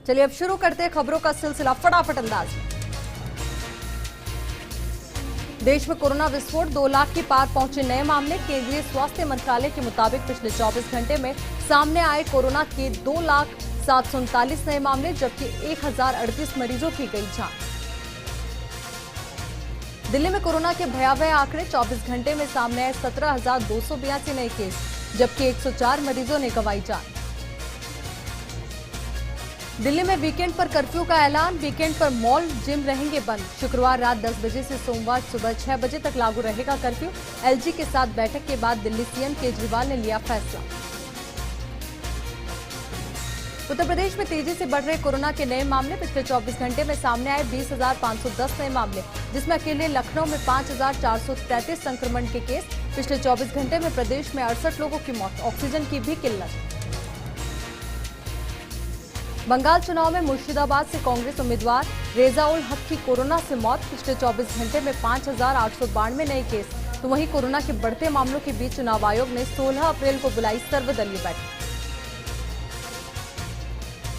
चलिए अब शुरू करते हैं खबरों का सिलसिला फटाफट अंदाज में। देश में कोरोना विस्फोट 2 लाख के पार पहुंचे नए मामले। केंद्रीय स्वास्थ्य मंत्रालय के मुताबिक पिछले 24 घंटे में सामने आए कोरोना के 2,739 नए मामले, जबकि 1,038 मरीजों की गई जान। दिल्ली में कोरोना के भयावह आंकड़े, 24 घंटे में सामने आए 17,282 नए केस, जबकि 104 मरीजों ने गंवाई जान। दिल्ली में वीकेंड पर कर्फ्यू का ऐलान। वीकेंड पर मॉल, जिम रहेंगे बंद। शुक्रवार रात 10 बजे से सोमवार सुबह 6 बजे तक लागू रहेगा कर्फ्यू। एलजी के साथ बैठक के बाद दिल्ली सीएम केजरीवाल ने लिया फैसला। उत्तर प्रदेश में तेजी से बढ़ रहे कोरोना के नए मामले। पिछले 24 घंटे में सामने आए 20,510 नए मामले, जिसमें अकेले लखनऊ में 5,433 संक्रमण के केस। पिछले 24 घंटे में प्रदेश में 68 लोगों की मौत। ऑक्सीजन की भी किल्लत। बंगाल चुनाव में मुर्शिदाबाद से कांग्रेस उम्मीदवार रेजा उल हक की कोरोना से मौत। पिछले 24 घंटे में 5,892 नए केस। तो वहीं कोरोना के बढ़ते मामलों के बीच चुनाव आयोग ने 16 अप्रैल को बुलाई सर्वदलीय बैठक।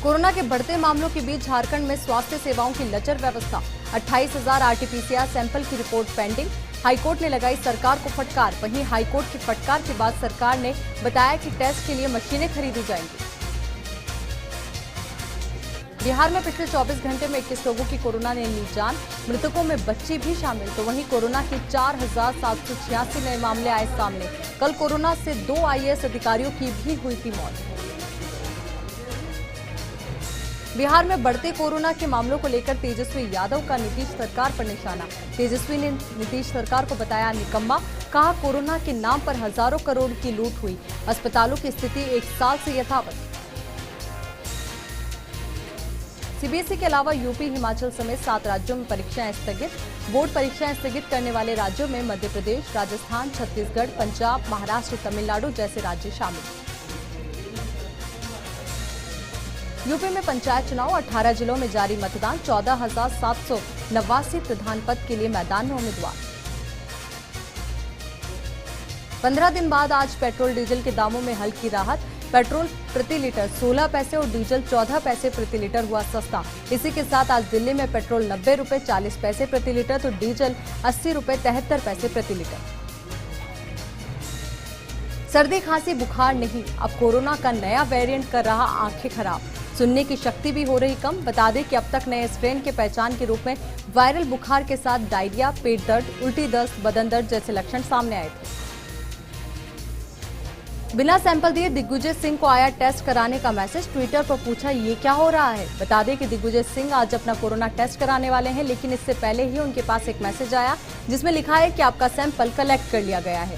कोरोना के बढ़ते मामलों के बीच झारखंड में स्वास्थ्य सेवाओं की लचर व्यवस्था। 28,000 आरटीपीसीआर सैंपल की रिपोर्ट पेंडिंग। हाईकोर्ट ने लगाई सरकार को फटकार। वहीं हाईकोर्ट की फटकार के बाद सरकार ने बताया कि टेस्ट के लिए मशीनें खरीदी जाएंगी। बिहार में पिछले 24 घंटे में 21 लोगों की कोरोना ने ली जान। मृतकों में बच्चे भी शामिल। तो वहीं कोरोना के 4,786 नए मामले आए सामने। कल कोरोना से 2 आईएएस अधिकारियों की भी हुई थी मौत। बिहार में बढ़ते कोरोना के मामलों को लेकर तेजस्वी यादव का नीतीश सरकार पर निशाना। तेजस्वी ने नीतीश सरकार को बताया निकम्मा। कहा कोरोना के नाम पर हजारों करोड़ की लूट हुई। अस्पतालों की स्थिति 1 साल से यथावत। सीबीएसई के अलावा यूपी, हिमाचल समेत 7 राज्यों में परीक्षाएं स्थगित। बोर्ड परीक्षाएं स्थगित करने वाले राज्यों में मध्य प्रदेश, राजस्थान, छत्तीसगढ़, पंजाब, महाराष्ट्र, तमिलनाडु जैसे राज्य शामिल। यूपी में पंचायत चुनाव, 18 जिलों में जारी मतदान। 14,789 प्रधान पद के लिए मैदान में उम्मीदवार। 15 दिन बाद आज पेट्रोल डीजल के दामों में हल्की राहत। पेट्रोल प्रति लीटर 16 पैसे और डीजल 14 पैसे प्रति लीटर हुआ सस्ता। इसी के साथ आज दिल्ली में पेट्रोल 90 रुपए 40 पैसे प्रति लीटर, तो डीजल 80 रुपए 73 पैसे प्रति लीटर। सर्दी, खांसी, बुखार नहीं, अब कोरोना का नया वेरिएंट कर रहा आंखें खराब। सुनने की शक्ति भी हो रही कम। बता दें कि अब तक नए स्ट्रेन के पहचान के रूप में वायरल बुखार के साथ डायरिया, पेट दर्द, उल्टी, दस्त, बदन दर्द जैसे लक्षण सामने आए थे। बिना सैंपल दिए दिग्विजय सिंह को आया टेस्ट कराने का मैसेज। ट्विटर पर पूछा ये क्या हो रहा है। बता दें कि दिग्विजय सिंह आज अपना कोरोना टेस्ट कराने वाले हैं, लेकिन इससे पहले ही उनके पास एक मैसेज आया जिसमें लिखा है कि आपका सैंपल कलेक्ट कर लिया गया है।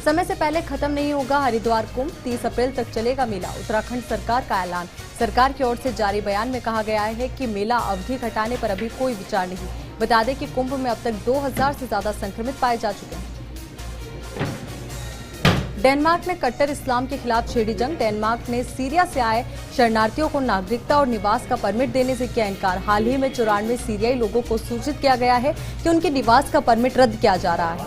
समय से पहले खत्म नहीं होगा हरिद्वार कुंभ, 30 अप्रैल तक चलेगा मेला। उत्तराखंड सरकार का ऐलान। सरकार की ओर से जारी बयान में कहा गया है कि मेला अवधि घटाने पर अभी कोई विचार नहीं। बता दें कि कुंभ में अब तक 2,000 से ज्यादा संक्रमित पाए जा चुके हैं। डेनमार्क में कट्टर इस्लाम के खिलाफ छेड़ी जंग। डेनमार्क ने सीरिया से आए शरणार्थियों को नागरिकता और निवास का परमिट देने से किया इनकार। हाल ही में 94 सीरियाई लोगों को सूचित किया गया है कि उनके निवास का परमिट रद्द किया जा रहा है।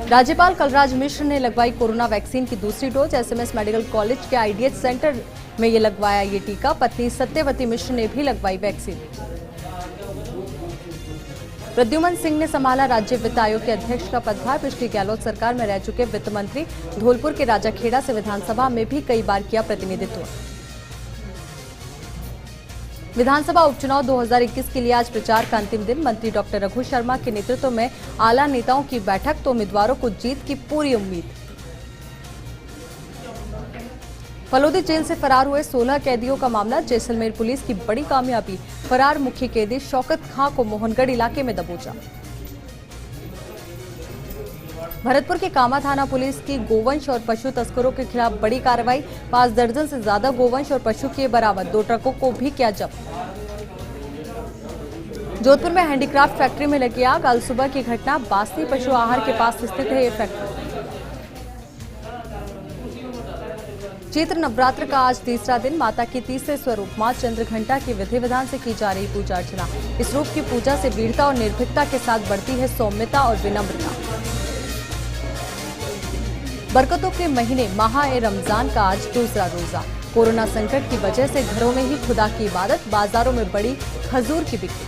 राज्यपाल कलराज मिश्र ने लगवाई कोरोना वैक्सीन की दूसरी डोज। एसएमएस मेडिकल कॉलेज के आईडीएच सेंटर में ये लगवाया ये टीका। पत्नी सत्यवती मिश्र ने भी लगवाई वैक्सीन। प्रद्युमन सिंह ने संभाला राज्य वित्त आयोग के अध्यक्ष का पदभार। पिछली गहलोत सरकार में रह चुके वित्त मंत्री धौलपुर के राजाखेड़ा से विधानसभा में भी कई बार किया प्रतिनिधित्व। विधानसभा उपचुनाव 2021 के लिए आज प्रचार का अंतिम दिन। मंत्री डॉक्टर रघु शर्मा के नेतृत्व में आला नेताओं की बैठक, तो उम्मीदवारों को जीत की पूरी उम्मीद। फलोदी जेल से फरार हुए 16 कैदियों का मामला। जैसलमेर पुलिस की बड़ी कामयाबी। फरार मुख्य कैदी शौकत खां को मोहनगढ़ इलाके में दबोचा। भरतपुर के कामा थाना पुलिस की गोवंश और पशु तस्करों के खिलाफ बड़ी कार्रवाई। 5 दर्जन से ज्यादा गोवंश और पशु किए बरामद। 2 ट्रकों को भी किया जब्त। जोधपुर में हैंडीक्राफ्ट फैक्ट्री में लगी आग। कल सुबह की घटना। बासनी पशु आहार के पास स्थित है ये फैक्ट्री। चैत्र नवरात्र का आज तीसरा दिन। माता के तीसरे स्वरूप मां चंद्रघंटा की विधि विधान से की जा रही पूजा अर्चना। इस रूप की पूजा से वीरता और निर्भीकता के साथ बढ़ती है सौम्यता और विनम्रता। बरकतों के महीने माह-ए-रमजान का आज दूसरा रोजा। कोरोना संकट की वजह से घरों में ही खुदा की इबादत, बाजारों में बड़ी खजूर की बिक्री।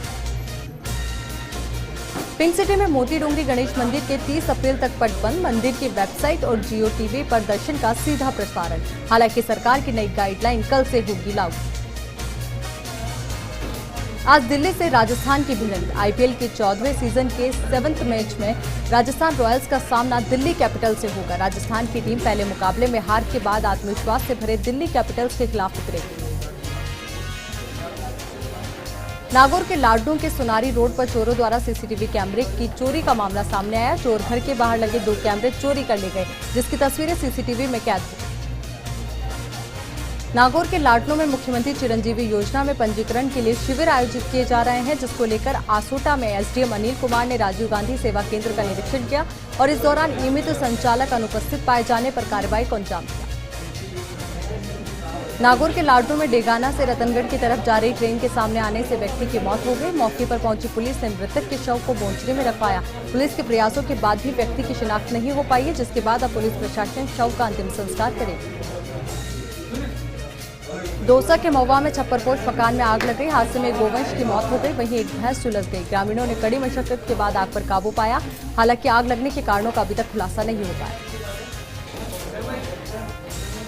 पिंक सिटी में मोती डोंगरी गणेश मंदिर के 30 अप्रैल तक पट बंद, मंदिर की वेबसाइट और जियो टीवी पर दर्शन का सीधा प्रसारण। हालांकि सरकार की नई गाइडलाइन कल से होगी लागू। आज दिल्ली से राजस्थान की भिड़ंत। आईपीएल के 14वें सीजन के 7th मैच में राजस्थान रॉयल्स का सामना दिल्ली कैपिटल्स से होगा। राजस्थान की टीम पहले मुकाबले में हार के बाद आत्मविश्वास से भरे दिल्ली कैपिटल्स के खिलाफ उतरेगी। नागौर के लाडनों के सोनारी रोड पर चोरों द्वारा सीसीटीवी कैमरे की चोरी का मामला सामने आया। चोर घर के बाहर लगे 2 कैमरे चोरी कर ले गए, जिसकी तस्वीरें सीसीटीवी में कैद हुई। नागौर के लाडनों में मुख्यमंत्री चिरंजीवी योजना में पंजीकरण के लिए शिविर आयोजित किए जा रहे हैं, जिसको लेकर आसोटा में एसडीएम अनिल कुमार ने राजीव गांधी सेवा केंद्र का निरीक्षण किया और इस दौरान नियमित संचालक अनुपस्थित पाए जाने पर कार्रवाई को अंजाम दिया। नागौर के लाडनों में डेगाना से रतनगढ़ की तरफ जा रही ट्रेन के सामने आने से व्यक्ति की मौत हो गई। मौके पर पहुंची पुलिस ने मृतक के शव को बोंचरी में रखवाया। पुलिस के प्रयासों के बाद भी व्यक्ति की शिनाख्त नहीं हो पाई है, जिसके बाद अब पुलिस प्रशासन शव का अंतिम संस्कार करेगी। दौसा के महुआ में छप्परपोश मकान में आग लग गई। हादसे में गोवंश की मौत हो गई, वहीं एक भैंस झुलस गई। ग्रामीणों ने कड़ी मशक्कत के बाद आग पर काबू पाया। हालांकि आग लगने के कारणों का अभी तक खुलासा नहीं हो पाया।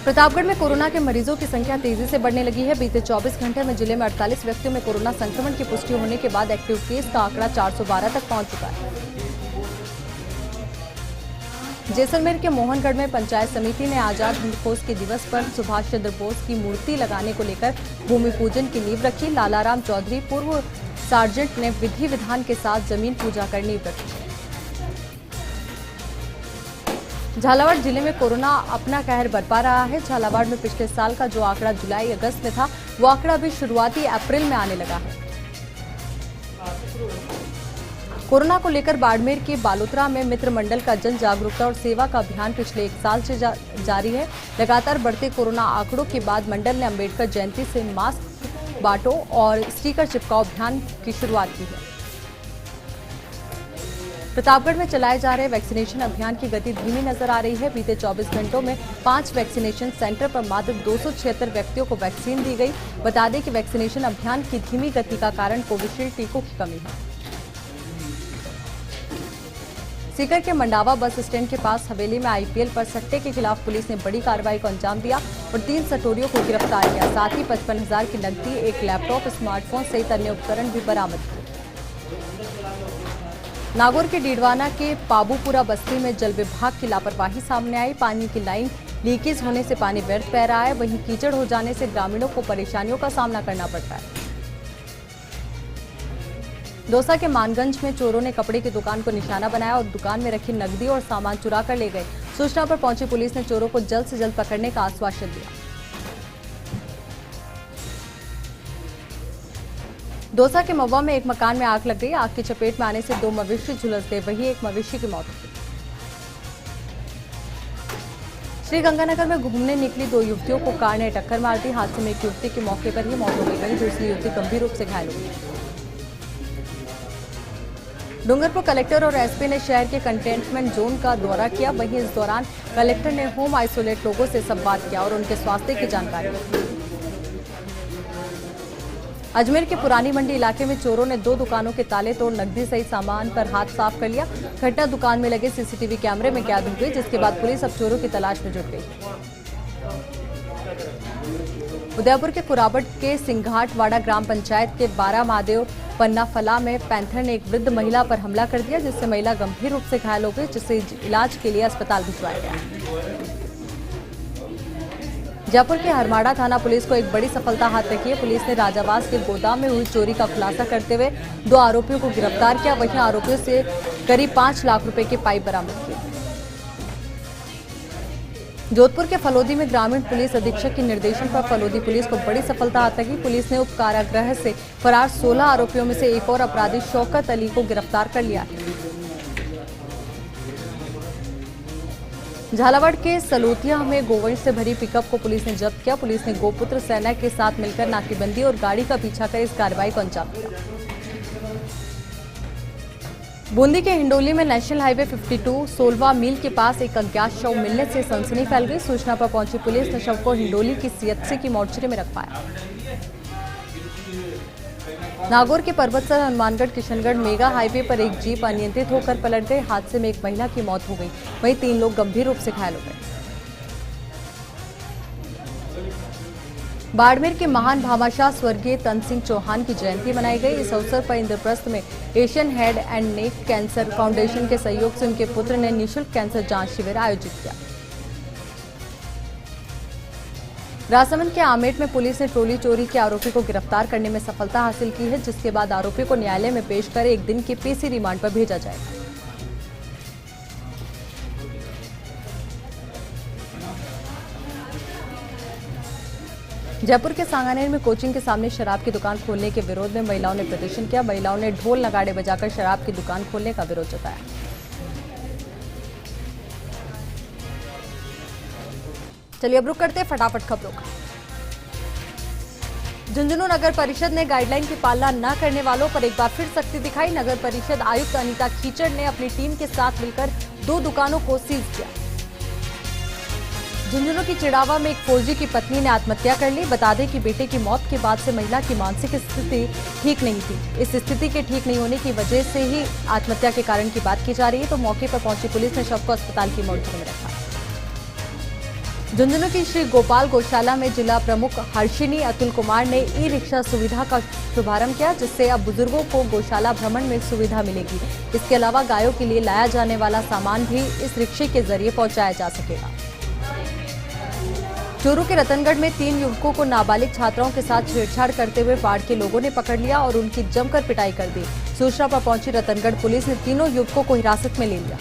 प्रतापगढ़ में कोरोना के मरीजों की संख्या तेजी से बढ़ने लगी है। बीते 24 घंटे में जिले में 48 व्यक्तियों में कोरोना संक्रमण की पुष्टि होने के बाद एक्टिव केस का आंकड़ा 412 तक पहुंच चुका है। जैसलमेर के मोहनगढ़ में पंचायत समिति ने आजाद हिंद फौज के दिवस पर सुभाष चंद्र बोस की मूर्ति लगाने को लेकर भूमि पूजन की नींव रखी। लालाराम चौधरी पूर्व सार्जेंट ने विधि विधान के साथ जमीन पूजा कर नींव रखी। झालावाड़ जिले में कोरोना अपना कहर बरपा रहा है। झालावाड़ में पिछले साल का जो आंकड़ा जुलाई अगस्त में था, वो आंकड़ा भी शुरुआती अप्रैल में आने लगा है। कोरोना को लेकर बाड़मेर के बालोतरा में मित्र मंडल का जन जागरूकता और सेवा का अभियान पिछले 1 साल से जारी है। लगातार बढ़ते कोरोना आंकड़ों के बाद मंडल ने अंबेडकर जयंती से मास्क बांटो और स्टिकर चिपकाओ अभियान की शुरुआत की है। प्रतापगढ़ में चलाए जा रहे वैक्सीनेशन अभियान की गति धीमी नजर आ रही है। बीते 24 घंटों में 5 वैक्सीनेशन सेंटर पर मात्र 276 व्यक्तियों को वैक्सीन दी गई। बता दें कि वैक्सीनेशन अभियान की धीमी गति का कारण कोविशील्ड टीकों की कमी है। सीकर के मंडावा बस स्टैंड के पास हवेली में आईपीएल पर सट्टे के खिलाफ पुलिस ने बड़ी कार्रवाई को अंजाम दिया और 3 सटोरियों को गिरफ्तार किया। साथ ही 55,000 की नकदी, एक लैपटॉप, स्मार्टफोन सहित अन्य उपकरण भी बरामद किए। नागौर के डीडवाना के पाबूपुरा बस्ती में जल विभाग की लापरवाही सामने आई। पानी की लाइन लीकेज होने से पानी व्यर्थ बह रहा है, वहीं कीचड़ हो जाने से ग्रामीणों को परेशानियों का सामना करना पड़ता है। दौसा के मानगंज में चोरों ने कपड़े की दुकान को निशाना बनाया और दुकान में रखी नकदी और सामान चुरा कर ले गए। सूचना पर पहुंची पुलिस ने चोरों को जल्द से जल्द पकड़ने का आश्वासन दिया। दौसा के महुआ में एक मकान में आग लग गई। आग की चपेट में आने से 2 मवेशी झुलस गए, वहीं एक मवेशी की मौत हो गई। श्रीगंगानगर में घूमने निकली 2 युवतियों को कार ने टक्कर मार दी। हादसे में एक युवती की मौके पर ही मौत हो गई, वहीं दूसरी युवती गंभीर रूप से घायल हो गई। डूंगरपुर कलेक्टर और एसपी ने शहर के कंटेनमेंट जोन का दौरा किया। वहीं इस दौरान कलेक्टर ने होम आइसोलेट लोगों से संवाद किया और उनके स्वास्थ्य की जानकारी दी। अजमेर के पुरानी मंडी इलाके में चोरों ने 2 दुकानों के ताले तोड़ नकदी सहित सामान पर हाथ साफ कर लिया। घटना दुकान में लगे सीसीटीवी कैमरे में कैद हो गई, जिसके बाद पुलिस अब चोरों की तलाश में जुट गई। उदयपुर के कुराबट के सिंघाटवाड़ा ग्राम पंचायत के 12 महादेव पन्नाफला में पैंथर ने एक वृद्ध महिला पर हमला कर दिया, जिससे महिला गंभीर रूप से घायल हो गई, जिसे इलाज के लिए अस्पताल भिजवाया गया। जयपुर के हरमाड़ा थाना पुलिस को एक बड़ी सफलता हाथ लगी है। पुलिस ने राजावास के गोदाम में हुई चोरी का खुलासा करते हुए 2 आरोपियों को गिरफ्तार किया। वहीं आरोपियों से करीब 5 लाख रुपए के पाइप बरामद किए। जोधपुर के फलोदी में ग्रामीण पुलिस अधीक्षक के निर्देशन पर फलोदी पुलिस को बड़ी सफलता हाथ लगी। पुलिस ने उप कारागृह से फरार 16 आरोपियों में से एक और अपराधी शौकत अली को गिरफ्तार कर लिया है। झालावाड़ के सलोतिया में गोवंश से भरी पिकअप को पुलिस ने जब्त किया। पुलिस ने गोपुत्र सेना के साथ मिलकर नाकेबंदी और गाड़ी का पीछा कर इस कार्रवाई को अंजाम दिया। बूंदी के हिंडोली में नेशनल हाईवे 52 16वां मील के पास एक अज्ञात शव मिलने से सनसनी फैल गई। सूचना पर पहुंची पुलिस ने शव को हिंडोली की सीएचसी की मोर्चरी में रखवाया। नागौर के पर्वतसर हनुमानगढ़ किशनगढ़ मेगा हाईवे पर एक जीप अनियंत्रित होकर पलट गई। हादसे में एक महिला की मौत हो गई, वहीं 3 लोग गंभीर रूप से घायल हो गए। बाड़मेर के महान भामाशाह स्वर्गीय तन सिंह चौहान की जयंती मनाई गई। इस अवसर पर इंद्रप्रस्थ में Asian head and neck cancer foundation के सहयोग से उनके पुत्र ने निःशुल्क कैंसर जांच शिविर आयोजित किया। राजसमंद के आमेट में पुलिस ने ट्रॉली चोरी के आरोपी को गिरफ्तार करने में सफलता हासिल की है, जिसके बाद आरोपी को न्यायालय में पेश कर 1 दिन के पीसी रिमांड पर भेजा जाएगा। जयपुर के सांगानेर में कोचिंग के सामने शराब की दुकान खोलने के विरोध में महिलाओं ने प्रदर्शन किया। महिलाओं ने ढोल नगाड़े बजाकर शराब की दुकान खोलने का विरोध जताया। चलिए अब रुक करते हैं फटाफट खबरों का। झुंझुनू नगर परिषद ने गाइडलाइन की पालना न करने वालों पर एक बार फिर सख्ती दिखाई। नगर परिषद आयुक्त अनीता खीचड़ ने अपनी टीम के साथ मिलकर 2 दुकानों को सीज किया। झुंझुनू की चिड़ावा में एक फौजी की पत्नी ने आत्महत्या कर ली। बता दें कि बेटे की मौत के बाद से महिला की मानसिक स्थिति ठीक नहीं थी। इस स्थिति के ठीक नहीं होने की वजह से ही आत्महत्या के कारण की बात की जा रही है। तो मौके पर पहुंची पुलिस ने शव को अस्पताल की मोर्चरी में रखा। झुंझुनू की श्री गोपाल गौशाला में जिला प्रमुख हर्षिनी अतुल कुमार ने ई रिक्शा सुविधा का शुभारंभ किया, जिससे अब बुजुर्गों को गौशाला भ्रमण में सुविधा मिलेगी। इसके अलावा गायों के लिए लाया जाने वाला सामान भी इस रिक्शे के जरिए पहुंचाया जा सकेगा। चूरू के रतनगढ़ में 3 युवकों को नाबालिग छात्राओं के साथ छेड़छाड़ करते हुए बाढ़ के लोगों ने पकड़ लिया और उनकी जमकर पिटाई कर दी। सूचना पर पहुंची रतनगढ़ पुलिस ने तीनों युवकों को हिरासत में ले लिया।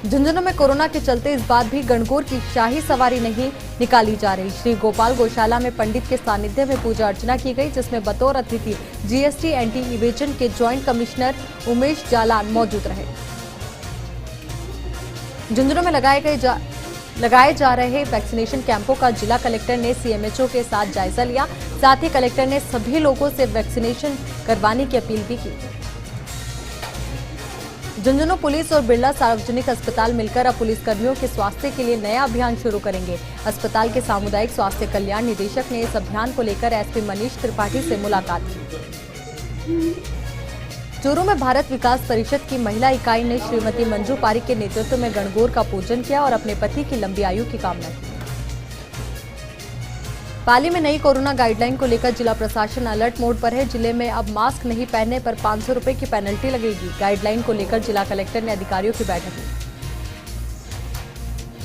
झुंझुनू में कोरोना के चलते इस बार भी गणगौर की शाही सवारी नहीं निकाली जा रही। श्री गोपाल गौशाला में पंडित के सानिध्य में पूजा अर्चना की गई, जिसमें बतौर अतिथि जीएसटी एंटी इवेजन के ज्वाइंट कमिश्नर उमेश जालान मौजूद रहे। झुंझुनू में लगाए जा रहे वैक्सीनेशन कैंपों का जिला कलेक्टर ने सीएमएचओ के साथ जायजा लिया। साथ ही कलेक्टर ने सभी लोगों से वैक्सीनेशन करवाने की अपील भी की। झुंझुनू पुलिस और बिरला सार्वजनिक अस्पताल मिलकर अब पुलिसकर्मियों के स्वास्थ्य के लिए नया अभियान शुरू करेंगे। अस्पताल के सामुदायिक स्वास्थ्य कल्याण निदेशक ने इस अभियान को लेकर एसपी मनीष त्रिपाठी से मुलाकात की। चूरू में भारत विकास परिषद की महिला इकाई ने श्रीमती मंजू पारिक के नेतृत्व में गणगौर का पूजन किया और अपने पति की लंबी आयु की कामना की। पाली में नई कोरोना गाइडलाइन को लेकर जिला प्रशासन अलर्ट मोड पर है। जिले में अब मास्क नहीं पहनने पर 500 रुपए की पेनल्टी लगेगी। गाइडलाइन को लेकर जिला कलेक्टर ने अधिकारियों की बैठक ली।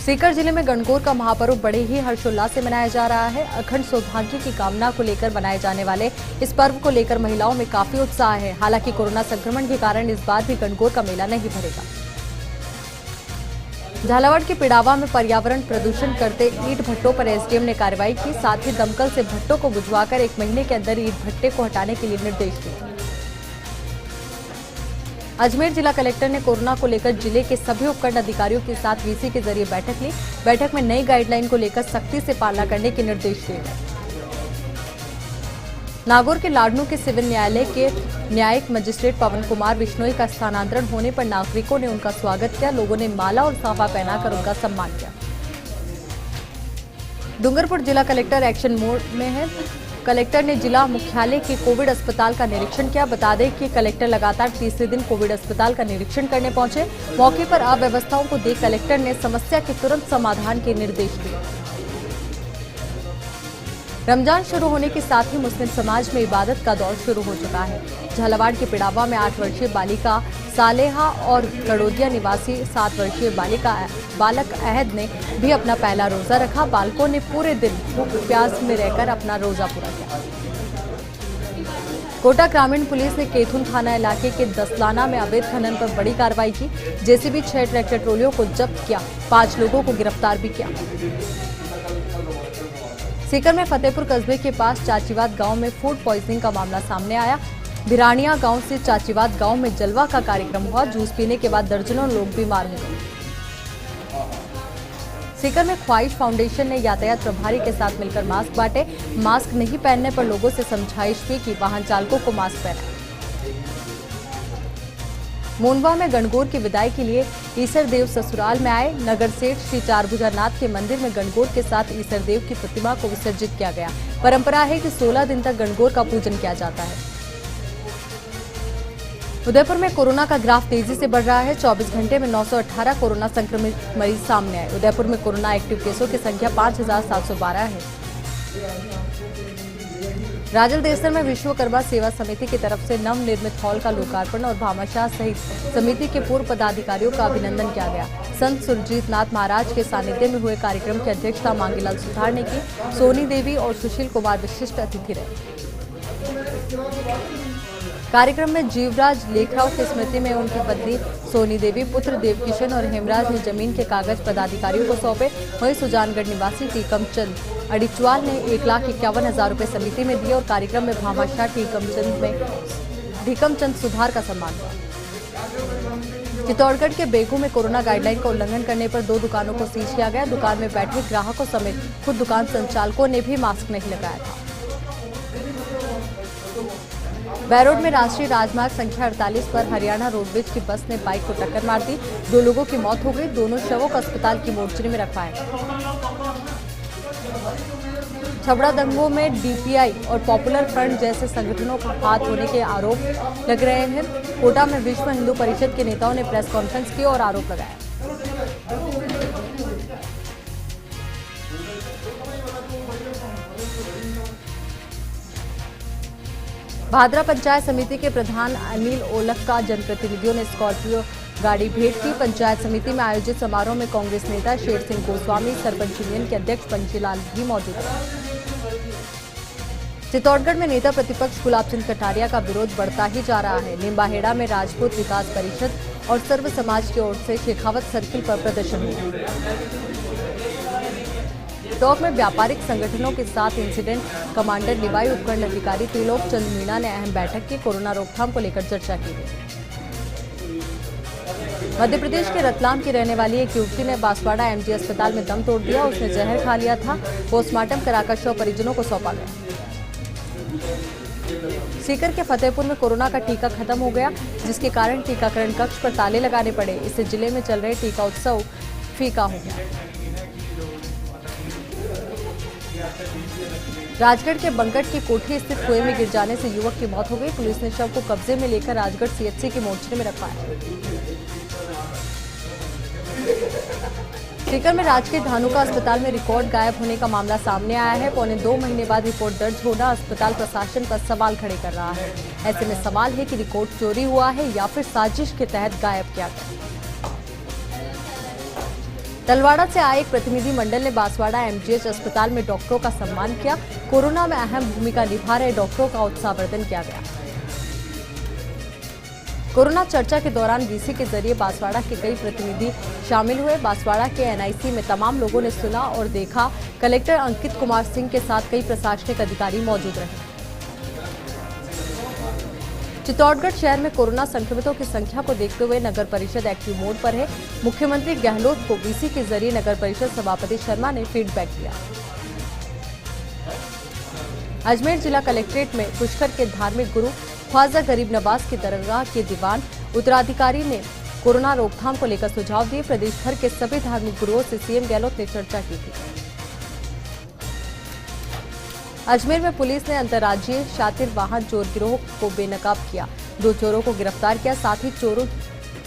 सीकर जिले में गणगौर का महापर्व बड़े ही हर्षोल्लास से मनाया जा रहा है। अखंड सौभाग्य की कामना को लेकर बनाए जाने वाले इस पर्व को लेकर महिलाओं में काफी उत्साह है। हालांकि कोरोना संक्रमण के कारण इस बार भी गणगौर का मेला नहीं भरेगा। झालावाड़ के पिड़ावा में पर्यावरण प्रदूषण करते ईंट भट्टों पर एसडीएम ने कार्रवाई की। साथ ही दमकल से भट्टों को बुझवाकर 1 महीने के अंदर ईंट भट्टे को हटाने के लिए निर्देश दिए। अजमेर जिला कलेक्टर ने कोरोना को लेकर जिले के सभी उपखंड अधिकारियों के साथ वीसी के जरिए बैठक ली। बैठक में नई गाइडलाइन को लेकर सख्ती से पालना करने के निर्देश दिए गए। नागौर के लाडनू के सिविल न्यायालय के न्यायिक मजिस्ट्रेट पवन कुमार बिश्नोई का स्थानांतरण होने पर नागरिकों ने उनका स्वागत किया। लोगों ने माला और साफा पहनाकर उनका सम्मान किया। डूंगरपुर जिला कलेक्टर एक्शन मोड में है। कलेक्टर ने जिला मुख्यालय के कोविड अस्पताल का निरीक्षण किया। बता दें कि कलेक्टर लगातार तीसरे दिन कोविड अस्पताल का निरीक्षण करने पहुंचे। मौके पर अव्यवस्थाओं को देख कलेक्टर ने समस्या के तुरंत समाधान के निर्देश दिए। रमजान शुरू होने के साथ ही मुस्लिम समाज में इबादत का दौर शुरू हो चुका है। झालावाड़ के पिड़ावा में 8 वर्षीय बालिका सालेहा और गड़ोदिया निवासी 7 वर्षीय बालक अहद ने भी अपना पहला रोजा रखा। बालकों ने पूरे दिन भूख प्यास में रहकर अपना रोजा पूरा किया। कोटा ग्रामीण पुलिस ने केथुन थाना इलाके के दसलाना में अवैध खनन पर बड़ी कार्रवाई की। जेसीबी 6 ट्रैक्टर ट्रॉलियों को जब्त किया। 5 लोगों को गिरफ्तार भी किया। सीकर में फतेहपुर कस्बे के पास चाचीवाद गांव में फूड पॉइजनिंग का मामला सामने आया। भिरानिया गांव से चाचीवाद गांव में जलवा का कार्यक्रम हुआ। जूस पीने के बाद दर्जनों लोग बीमार हो गए। सीकर में ख्वाहिश फाउंडेशन ने यातायात प्रभारी के साथ मिलकर मास्क बांटे। मास्क नहीं पहनने पर लोगों से समझाइश भी की। वाहन चालकों को मास्क पहनाएं। मोनवा में गणगौर की विदाई के लिए ईसर देव ससुराल में आए। नगर सेठ श्री चारभुजानाथ के मंदिर में गणगौर के साथ ईसर देव की प्रतिमा को विसर्जित किया गया। परंपरा है कि 16 दिन तक गणगौर का पूजन किया जाता है। उदयपुर में कोरोना का ग्राफ तेजी से बढ़ रहा है। 24 घंटे में 918 कोरोना संक्रमित मरीज सामने आए। उदयपुर में कोरोना एक्टिव केसों की संख्या 5712 है। राजल देसर में विश्वकर्मा सेवा समिति की तरफ से नवनिर्मित हॉल का लोकार्पण और भामाशाह सहित समिति के पूर्व पदाधिकारियों का अभिनंदन किया गया। संत सुरजीत नाथ महाराज के सानिध्य में हुए कार्यक्रम की अध्यक्षता मांगीलाल सुथार ने की। सोनी देवी और सुशील कुमार विशिष्ट अतिथि रहे। कार्यक्रम में जीवराज लेखराव की स्मृति में उनकी पत्नी सोनी देवी, पुत्र देवकिशन और हेमराज ने जमीन के कागज पदाधिकारियों को सौंपे। वहीं सुजानगढ़ निवासी टीकमचंद अडिचवाल ने 1,51,000 रुपए समिति में दिए और कार्यक्रम में भामाशाह टीकमचंद सुधार का सम्मान हुआ। चित्तौड़गढ़ के बेगू में कोरोना गाइडलाइन का उल्लंघन करने पर 2 दुकानों को सीज किया गया। दुकान में बैठे ग्राहकों समेत खुद दुकान संचालकों ने भी मास्क नहीं लगाया था। बैरोड में राष्ट्रीय राजमार्ग संख्या 48 पर हरियाणा रोडवेज की बस ने बाइक को टक्कर मार दी। 2 लोगों की मौत हो गई। दोनों शवों को अस्पताल की मोर्चरी में रखवाया। छबड़ा दंगों में डीपीआई और पॉपुलर फ्रंट जैसे संगठनों को हाथ होने के आरोप लग रहे हैं। कोटा में विश्व हिंदू परिषद के नेताओं ने प्रेस कॉन्फ्रेंस की और आरोप लगाया। भादरा पंचायत समिति के प्रधान अनिल ओलख का जनप्रतिनिधियों ने स्कॉर्पियो गाड़ी भेंट की। पंचायत समिति में आयोजित समारोह में कांग्रेस नेता शेर सिंह गोस्वामी, सरपंच यूनियन के अध्यक्ष पंचीलाल भी मौजूद रहे। चित्तौड़गढ़ में नेता प्रतिपक्ष गुलाब चंद कटारिया का विरोध बढ़ता ही जा रहा है। निम्बाहेड़ा में राजपूत विकास परिषद और सर्व समाज की ओर से शेखावत सर्किल पर प्रदर्शन हुआ। टोंक में व्यापारिक संगठनों के साथ इंसिडेंट कमांडर निवाई उपखंड अधिकारी त्रिलोक चंद मीणा ने अहम बैठक की। कोरोना रोकथाम को लेकर चर्चा की गई। मध्य प्रदेश के रतलाम की रहने वाली एक युवती ने बांसवाड़ा एमजी अस्पताल में दम तोड़ दिया। उसने जहर खा लिया था। पोस्टमार्टम कराकर शव परिजनों को सौंपा गया। सीकर के फतेहपुर में कोरोना का टीका खत्म हो गया, जिसके कारण टीकाकरण कक्ष पर ताले लगाने पड़े। इससे जिले में चल रहे टीका उत्सव फीका हो गया। राजगढ़ के बंकट की कोठी स्थित कुएं में गिर जाने से युवक की मौत हो गई। पुलिस ने शव को कब्जे में लेकर राजगढ़ सीएचसी की मोर्चरी में रखा है। सीकर में राजकीय धानुका अस्पताल में रिकॉर्ड गायब होने का मामला सामने आया है। 2.25 महीने बाद रिपोर्ट दर्ज होना अस्पताल प्रशासन पर सवाल खड़े कर रहा है। ऐसे में सवाल है कि रिकॉर्ड चोरी हुआ है या फिर साजिश के तहत गायब किया गया। तलवाड़ा से आए एक प्रतिनिधि मंडल ने बांसवाड़ा एमजीएच अस्पताल में डॉक्टरों का सम्मान किया। कोरोना में अहम भूमिका निभा रहे डॉक्टरों का उत्साहवर्धन किया गया। कोरोना चर्चा के दौरान वीसी के जरिए बांसवाड़ा के कई प्रतिनिधि शामिल हुए। बांसवाड़ा के एनआईसी में तमाम लोगों ने सुना और देखा। कलेक्टर अंकित कुमार सिंह के साथ कई प्रशासनिक अधिकारी मौजूद रहे। चित्तौड़गढ़ शहर में कोरोना संक्रमितों की संख्या को देखते हुए नगर परिषद एक्टिव मोड पर है। मुख्यमंत्री गहलोत को वीसी के जरिए नगर परिषद सभापति शर्मा ने फीडबैक दिया। अजमेर जिला कलेक्ट्रेट में पुष्कर के धार्मिक गुरु ख्वाजा गरीब नवाज की दरगाह के दीवान उत्तराधिकारी ने कोरोना रोकथाम को लेकर सुझाव दिए। प्रदेश भर के सभी धार्मिक गुरुओं से सीएम गहलोत ने चर्चा की थी। अजमेर में पुलिस ने अंतर्राज्यीय शातिर वाहन चोर गिरोह को बेनकाब किया। 2 चोरों को गिरफ्तार किया। साथ ही चोरों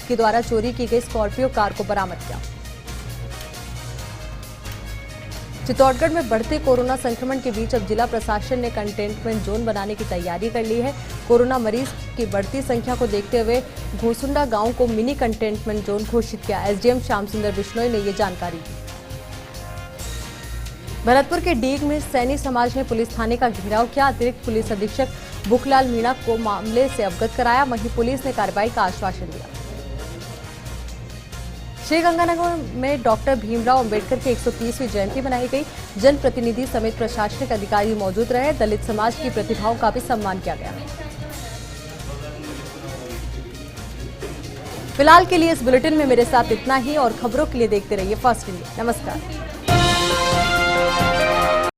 के द्वारा चोरी की गई स्कॉर्पियो कार को बरामद किया। चित्तौड़गढ़ में बढ़ते कोरोना संक्रमण के बीच अब जिला प्रशासन ने कंटेनमेंट जोन बनाने की तैयारी कर ली है। कोरोना मरीज की बढ़ती संख्या को देखते हुए घोसुंडा गांव को मिनी कंटेनमेंट जोन घोषित किया। एसडीएम श्याम सुंदर बिश्नोई ने ये जानकारी दी। भरतपुर के डीग में सैनी समाज ने पुलिस थाने का घेराव किया। अतिरिक्त पुलिस अधीक्षक बुखलाल मीणा को मामले से अवगत कराया। वहीं पुलिस ने कार्रवाई का आश्वासन दिया। श्रीगंगानगर में डॉक्टर भीमराव अंबेडकर की 130वीं जयंती मनाई गई। जनप्रतिनिधि समेत प्रशासनिक अधिकारी मौजूद रहे। दलित समाज की प्रतिभाओं का भी सम्मान किया गया। फिलहाल के लिए इस बुलेटिन में मेरे साथ इतना ही और खबरों के लिए देखते रहिए फर्स्ट इंडिया। नमस्कार।